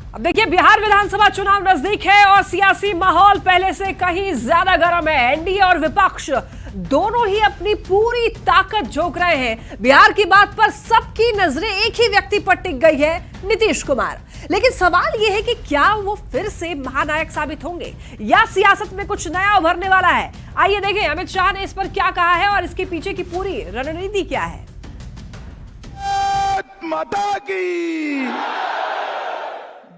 अब देखिए, बिहार विधानसभा चुनाव नजदीक है और सियासी माहौल पहले से कहीं ज्यादा गर्म है। एनडीए और विपक्ष दोनों ही अपनी पूरी ताकत झोंक रहे हैं। बिहार की बात पर सबकी नजरें एक ही व्यक्ति पर टिक गई है, नीतीश कुमार। लेकिन सवाल यह है कि क्या वो फिर से महानायक साबित होंगे या सियासत में कुछ नया उभरने वाला है। आइए देखें अमित शाह ने इस पर क्या कहा है और इसके पीछे की पूरी रणनीति क्या है। माता की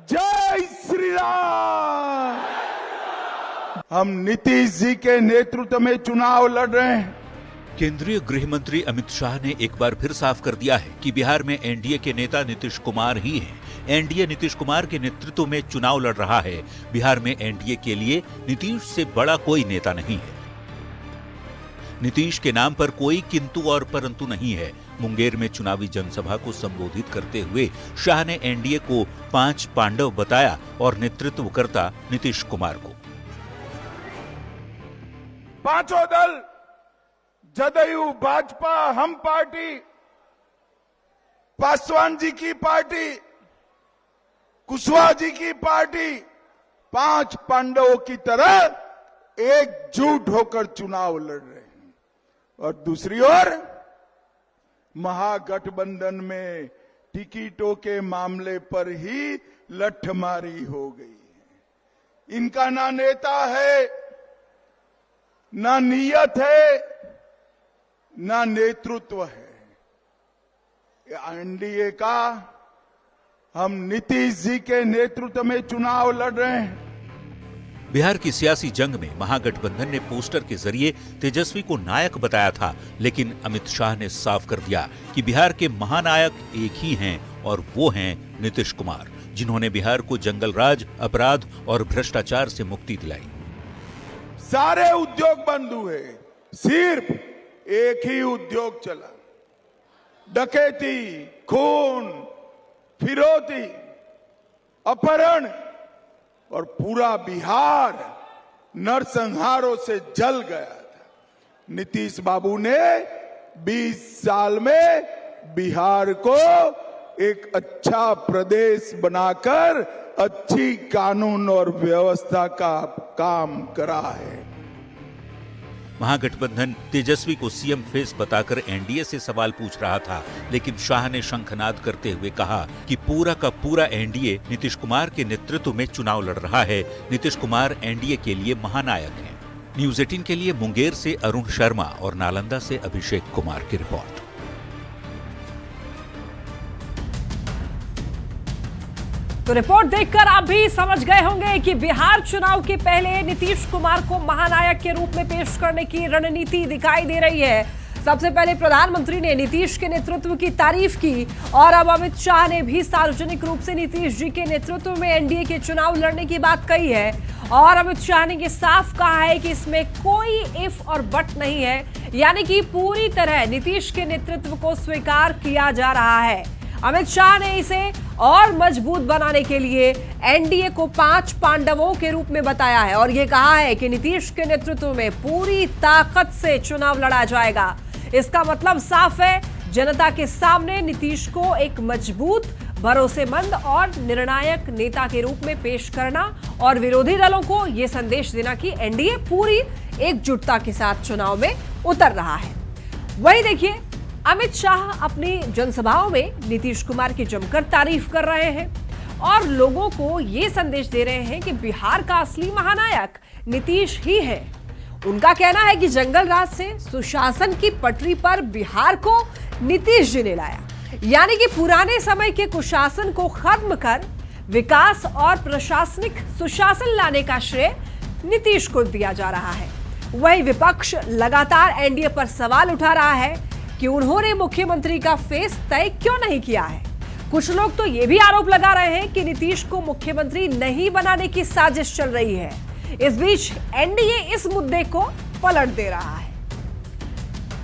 जय श्री राम। हम नीतीश जी के नेतृत्व में चुनाव लड़ रहे हैं। केंद्रीय गृह मंत्री अमित शाह ने एक बार फिर साफ कर दिया है कि बिहार में एनडीए के नेता नीतीश कुमार ही हैं। एनडीए नीतीश कुमार के नेतृत्व में चुनाव लड़ रहा है। बिहार में एनडीए के लिए नीतीश से बड़ा कोई नेता नहीं है। नीतीश के नाम पर कोई किंतु और परंतु नहीं है। मुंगेर में चुनावी जनसभा को संबोधित करते हुए शाह ने एनडीए को 5 पांडव बताया और नेतृत्व करता नीतीश कुमार को। पांचों दल, जदयू, भाजपा, हम पार्टी, पासवान जी की पार्टी, कुशवाहा जी की पार्टी, 5 पांडवों की तरह एकजुट होकर चुनाव लड़ रहे हैं। और दूसरी ओर महागठबंधन में टिकटों के मामले पर ही लठमारी हो गई है। इनका ना नेता है, ना नीयत है, ना नेतृत्व है। एनडीए का हम नीतीश जी के नेतृत्व में चुनाव लड़ रहे हैं। बिहार की सियासी जंग में महागठबंधन ने पोस्टर के जरिए तेजस्वी को नायक बताया था, लेकिन अमित शाह ने साफ कर दिया कि बिहार के महानायक एक ही हैं और वो हैं नीतीश कुमार, जिन्होंने बिहार को जंगल राज, अपराध और भ्रष्टाचार से मुक्ति दिलाई। सारे उद्योग बंद हुए, सिर्फ एक ही उद्योग चला, डकैती, खून, फिरौती, अपहरण, और पूरा बिहार नरसंहारों से जल गया था। नीतीश बाबू ने 20 साल में बिहार को एक अच्छा प्रदेश बनाकर अच्छी कानून और व्यवस्था का काम करा है। महागठबंधन तेजस्वी को सीएम फेस बताकर एनडीए से सवाल पूछ रहा था, लेकिन शाह ने शंखनाद करते हुए कहा कि पूरा का पूरा एनडीए नीतीश कुमार के नेतृत्व में चुनाव लड़ रहा है। नीतीश कुमार एनडीए के लिए महानायक हैं। न्यूज़ 18 के लिए मुंगेर से अरुण शर्मा और नालंदा से अभिषेक कुमार की रिपोर्ट। तो रिपोर्ट देखकर आप भी समझ गए होंगे कि बिहार चुनाव के पहले नीतीश कुमार को महानायक के रूप में पेश करने की रणनीति दिखाई दे रही है। सबसे पहले प्रधानमंत्री ने नीतीश के नेतृत्व की तारीफ की और अब अमित शाह ने भी सार्वजनिक रूप से नीतीश जी के नेतृत्व में एनडीए के चुनाव लड़ने की बात कही है। और अमित शाह ने ये साफ कहा है कि इसमें कोई इफ और बट नहीं है, यानी कि पूरी तरह नीतीश के नेतृत्व को स्वीकार किया जा रहा है। अमित शाह ने इसे और मजबूत बनाने के लिए एनडीए को 5 पांडवों के रूप में बताया है और यह कहा है कि नीतीश के नेतृत्व में पूरी ताकत से चुनाव लड़ा जाएगा। इसका मतलब साफ है, जनता के सामने नीतीश को एक मजबूत, भरोसेमंद और निर्णायक नेता के रूप में पेश करना और विरोधी दलों को यह संदेश देना कि एनडीए पूरी एकजुटता के साथ चुनाव में उतर रहा है। वही देखिए, अमित शाह अपनी जनसभाओं में नीतीश कुमार की जमकर तारीफ कर रहे हैं और लोगों को यह संदेश दे रहे हैं कि बिहार का असली महानायक नीतीश ही है। उनका कहना है कि जंगल राज से सुशासन की पटरी पर बिहार को नीतीश जी ने लाया, यानी कि पुराने समय के कुशासन को खत्म कर विकास और प्रशासनिक सुशासन लाने का श्रेय नीतीश को दिया जा रहा है। वही विपक्ष लगातार एनडीए पर सवाल उठा रहा है कि उन्होंने मुख्यमंत्री का फेस तय क्यों नहीं किया है। कुछ लोग तो यह भी आरोप लगा रहे हैं कि नीतीश को मुख्यमंत्री नहीं बनाने की साजिश चल रही है। इस बीच एनडीए इस मुद्दे को पलट दे रहा है।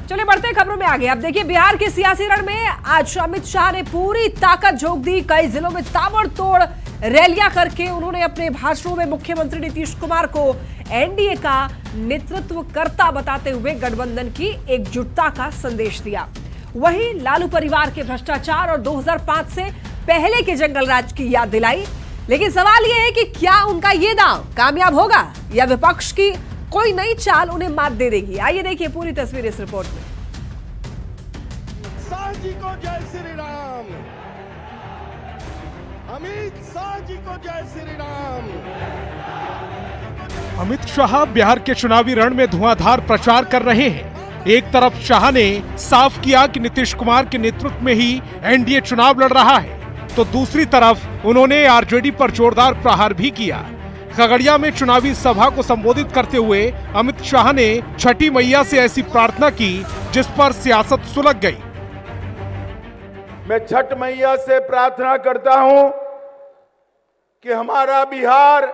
चलिए बढ़ते खबरों में आगे। अब देखिए, बिहार के सियासी रण में आज अमित शाह ने पूरी ताकत झोंक दी। कई जिलों में ताबड़तोड़ रैलियां करके उन्होंने अपने भाषणों में मुख्यमंत्री नीतीश कुमार को एनडीए का नेतृत्व करता बताते हुए गठबंधन की एकजुटता का संदेश दिया। वहीं लालू परिवार के भ्रष्टाचार और 2005 से पहले के जंगल राज की याद दिलाई। लेकिन सवाल यह है कि क्या उनका ये दांव कामयाब होगा या विपक्ष की कोई नई चाल उन्हें मात दे देगी। आइए देखिए पूरी तस्वीर इस रिपोर्ट में। शाह जी को जय श्री राम। अमित शाह जी को जय श्री राम। अमित शाह बिहार के चुनावी रण में धुआंधार प्रचार कर रहे हैं। एक तरफ शाह ने साफ किया कि नीतीश कुमार के नेतृत्व में ही एनडीए चुनाव लड़ रहा है, तो दूसरी तरफ उन्होंने आरजेडी पर जोरदार प्रहार भी किया। खगड़िया में चुनावी सभा को संबोधित करते हुए अमित शाह ने छठी मैया से ऐसी प्रार्थना की जिस पर सियासत सुलग गई। मैं छठ मैया से प्रार्थना करता हूं कि हमारा बिहार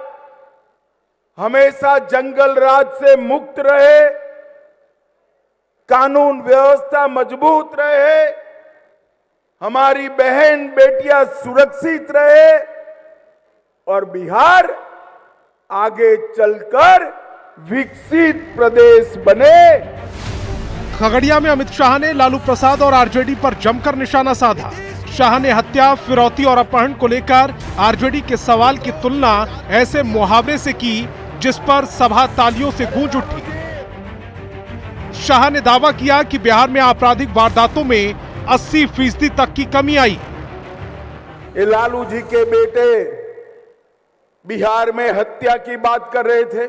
हमेशा जंगल राज से मुक्त रहे, कानून व्यवस्था मजबूत रहे, हमारी बहन बेटियां सुरक्षित रहे और बिहार आगे चलकर विकसित प्रदेश बने। खगड़िया में अमित शाह ने लालू प्रसाद और आरजेडी पर जमकर निशाना साधा। शाह ने हत्या, फिरौती और अपहरण को लेकर आरजेडी के सवाल की तुलना ऐसे मुहावरे से की जिस पर सभा तालियों से गूंज उठी। शाह ने दावा किया कि बिहार में आपराधिक वारदातों में 80% तक की कमी आई। ये लालू जी के बेटे बिहार में हत्या की बात कर रहे थे,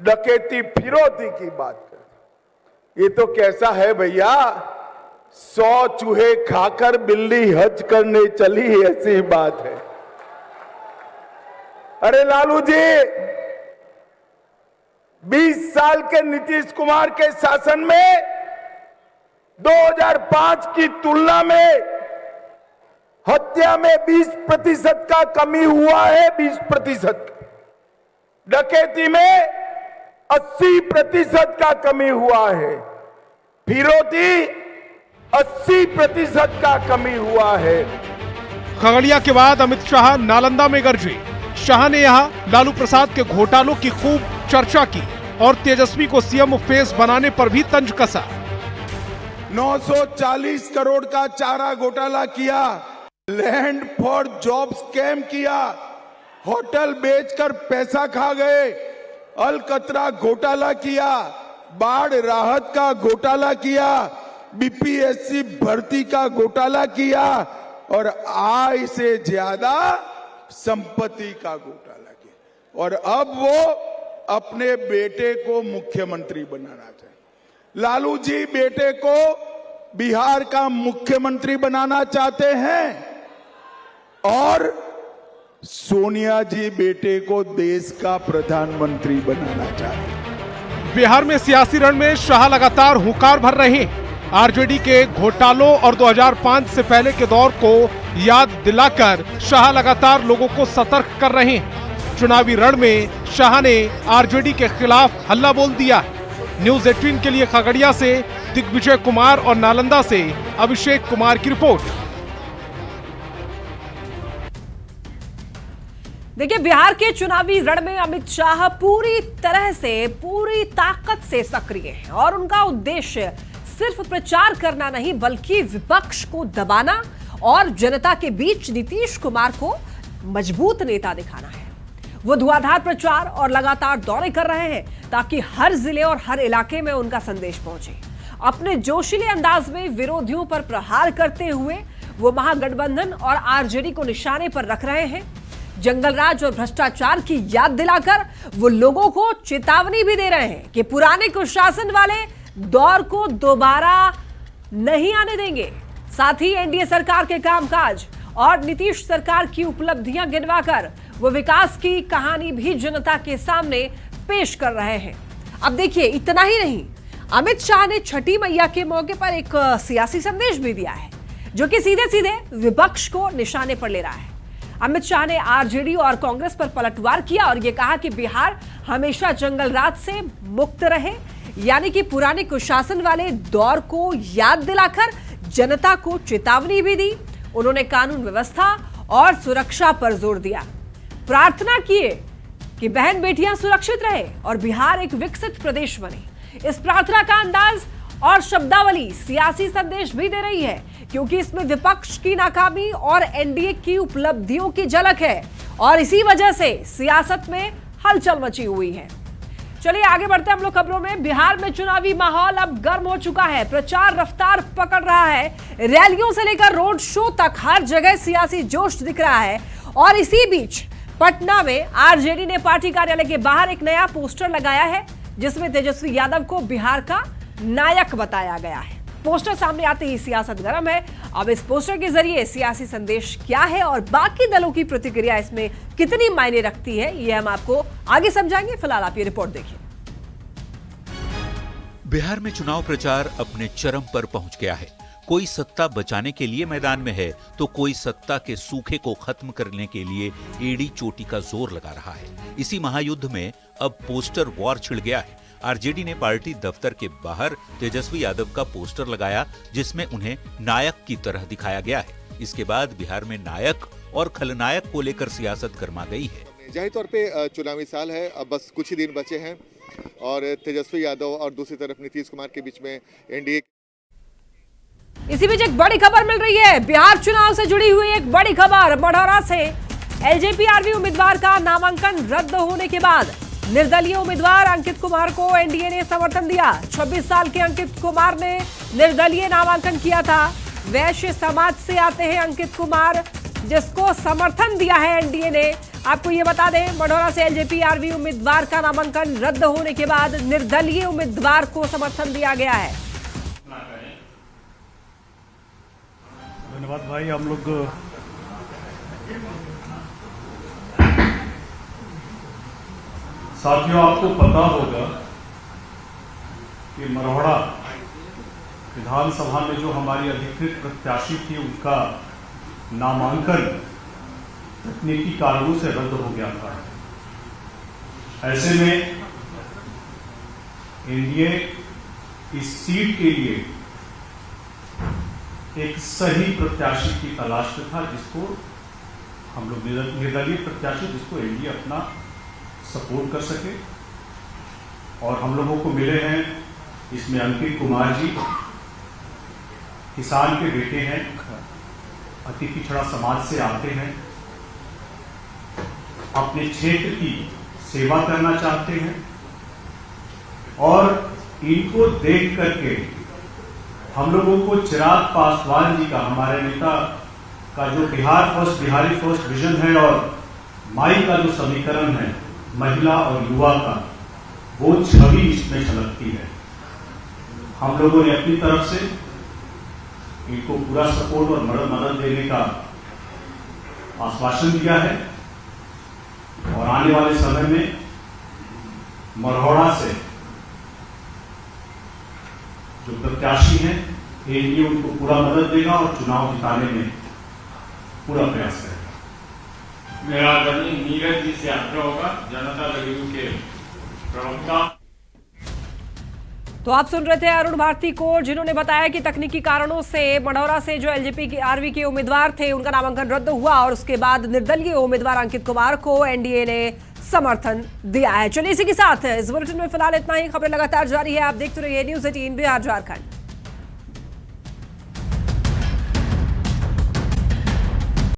डकैती फिरौती की बात कर रहे। ये तो कैसा है भैया, 100 चूहे खाकर बिल्ली हज करने चली, ऐसी बात है। अरे लालू जी, 20 साल के नीतीश कुमार के शासन में 2005 की तुलना में हत्या में 20% का कमी हुआ है, 20%। डकैती में 80% का कमी हुआ है, फिरौती 80% का कमी हुआ है। खगड़िया के बाद अमित शाह नालंदा में गरजे। शाह ने यहां लालू प्रसाद के घोटालों की खूब चर्चा की और तेजस्वी को सीएम फेस बनाने पर भी तंज कसा। 940 करोड़ का चारा घोटाला किया, लैंड फॉर जॉब स्कैम किया, होटल बेचकर पैसा खा गए, अलकतरा घोटाला किया, बाढ़ राहत का घोटाला किया, बीपीएससी भर्ती का घोटाला किया और आय से ज्यादा संपत्ति का घोटाला किया। और अब वो अपने बेटे को मुख्यमंत्री बनाना चाहते। लालू जी बेटे को बिहार का मुख्यमंत्री बनाना चाहते हैं और सोनिया जी बेटे को देश का प्रधानमंत्री बनाना चाहते हैं। बिहार में सियासी रण में शाह लगातार हुंकार भर रहे हैं। आरजेडी के घोटालों और 2005 से पहले के दौर को याद दिलाकर शाह लगातार लोगों को सतर्क कर रहे हैं। चुनावी रण में शाह ने आरजेडी के खिलाफ हल्ला बोल दिया है। न्यूज़ 18 के लिए खगड़िया से दिग्विजय कुमार और नालंदा से अभिषेक कुमार की रिपोर्ट। देखिए, बिहार के चुनावी रण में अमित शाह पूरी तरह से, पूरी ताकत से सक्रिय हैं और उनका उद्देश्य सिर्फ प्रचार करना नहीं बल्कि विपक्ष को दबाना और जनता के बीच नीतीश कुमार को मजबूत नेता दिखाना है। वो धुआंधार प्रचार और लगातार दौरे कर रहे हैं ताकि हर जिले और हर इलाके में उनका संदेश पहुंचे। अपने जोशीले अंदाज में विरोधियों पर प्रहार करते हुए वो महागठबंधन और आरजेडी को निशाने पर रख रहे हैं। जंगलराज और भ्रष्टाचार की याद दिलाकर वो लोगों को चेतावनी भी दे रहे हैं कि पुराने कुशासन वाले दौर को दोबारा नहीं आने देंगे। साथ ही एनडीए सरकार के कामकाज और नीतीश सरकार की उपलब्धियां गिनवाकर वो विकास की कहानी भी जनता के सामने पेश कर रहे हैं। अब देखिए, इतना ही नहीं, अमित शाह ने छठी मैया के मौके पर एक सियासी संदेश भी दिया है जो कि सीधे सीधे विपक्ष को निशाने पर ले रहा है। अमित शाह ने आरजेडी और कांग्रेस पर पलटवार किया और यह कहा कि बिहार हमेशा जंगल राज से मुक्त रहे, यानी कि पुराने कुशासन वाले दौर को याद दिलाकर जनता को चेतावनी भी दी। उन्होंने कानून व्यवस्था और सुरक्षा पर जोर दिया। प्रार्थना किए कि बहन बेटियां सुरक्षित रहे और बिहार एक विकसित प्रदेश बने। इस प्रार्थना का अंदाज और शब्दावली सियासी संदेश भी दे रही है, क्योंकि इसमें विपक्ष की नाकामी और एनडीए की उपलब्धियों की झलक है और इसी वजह से सियासत में हलचल मची हुई है। चलिए आगे बढ़ते हैं हम लोग खबरों में। बिहार में चुनावी माहौल अब गर्म हो चुका है, प्रचार रफ्तार पकड़ रहा है। रैलियों से लेकर रोड शो तक हर जगह सियासी जोश दिख रहा है। और इसी बीच पटना में आरजेडी ने पार्टी कार्यालय के बाहर एक नया पोस्टर लगाया है, जिसमें तेजस्वी यादव को बिहार का नायक बताया गया है। पोस्टर सामने आते ही सियासत गर्म है। अब इस पोस्टर के जरिए सियासी संदेश क्या है और बाकी दलों की प्रतिक्रिया इसमें कितनी मायने रखती है, ये हम आपको आगे समझाएंगे। फिलहाल आप ये रिपोर्ट देखिए। बिहार में चुनाव प्रचार अपने चरम पर पहुंच गया है। कोई सत्ता बचाने के लिए मैदान में है, तो कोई सत्ता के सूखे को खत्म करने के लिए एड़ी चोटी का जोर लगा रहा है। इसी महायुद्ध में अब पोस्टर वॉर छिड़ गया है। आरजेडी ने पार्टी दफ्तर के बाहर तेजस्वी यादव का पोस्टर लगाया, जिसमें उन्हें नायक की तरह दिखाया गया है। इसके बाद बिहार में नायक और खलनायक को लेकर सियासत गर्मा गई है। जाहिर तौर पे चुनावी साल है, अब बस कुछ ही दिन बचे हैं और तेजस्वी यादव और दूसरी तरफ नीतीश कुमार के बीच में एनडीए। इसी बीच एक बड़ी खबर मिल रही है। बिहार चुनाव से जुड़ी हुई एक बड़ी खबर मढ़ौरा से। एलजेपी-आरवी उम्मीदवार का नामांकन रद्द होने के बाद निर्दलीय उम्मीदवार अंकित कुमार को एनडीए ने समर्थन दिया। 26 साल के अंकित कुमार ने निर्दलीय नामांकन किया था। वैश्य समाज से आते हैं अंकित कुमार, जिसको समर्थन दिया है एनडीए ने। आपको ये बता दें, मढ़ौरा से एलजेपी-आरवी उम्मीदवार का नामांकन रद्द होने के बाद निर्दलीय उम्मीदवार को समर्थन दिया गया है। धन्यवाद भाई। हम लोग साथियों, आपको पता होगा कि मढ़ौरा विधानसभा में जो हमारी अधिकृत प्रत्याशी थी, उनका नामांकन तकनीकी कारणों से रद्द हो गया था। ऐसे में एनडीए इस सीट के लिए एक सही प्रत्याशी की तलाश में था, जिसको हम लोग निर्दलीय प्रत्याशी, जिसको एनडीए अपना सपोर्ट कर सके। और हम लोगों को मिले हैं इसमें अंकित कुमार जी, किसान के बेटे हैं, अति पिछड़ा समाज से आते हैं, अपने क्षेत्र की सेवा करना चाहते हैं और इनको देख करके हम लोगों को चिराग पासवान जी का, हमारे नेता का जो Bihar first, Bihari first vision है और माई का जो समीकरण है महिला और युवा का, वो छवि इसमें झलकती है। हम लोगों ने अपनी तरफ से इनको पूरा सपोर्ट और मदद देने का आश्वासन दिया है और आने वाले समय में मढ़ौरा से जो प्रत्याशी हैं, एनडीए उनको पूरा मदद देगा और चुनाव जिताने में पूरा प्रयास करेगा। मेरा आदरणीय नीरज जी से आग्रह होगा, जनता दल के प्रवक्ता। तो आप सुन रहे थे अरुण भारती को, जिन्होंने बताया कि तकनीकी कारणों से मढ़ौरा से जो एलजेपी-आरवी के उम्मीदवार थे, उनका नामांकन रद्द हुआ और उसके बाद निर्दलीय उम्मीदवार अंकित कुमार को एनडीए ने समर्थन दिया है। चलिए इसी के साथ इस बुलेटिन में फिलहाल इतना ही। खबरें लगातार जारी है, आप देखते रहिए न्यूज़ 18 बिहार झारखंड।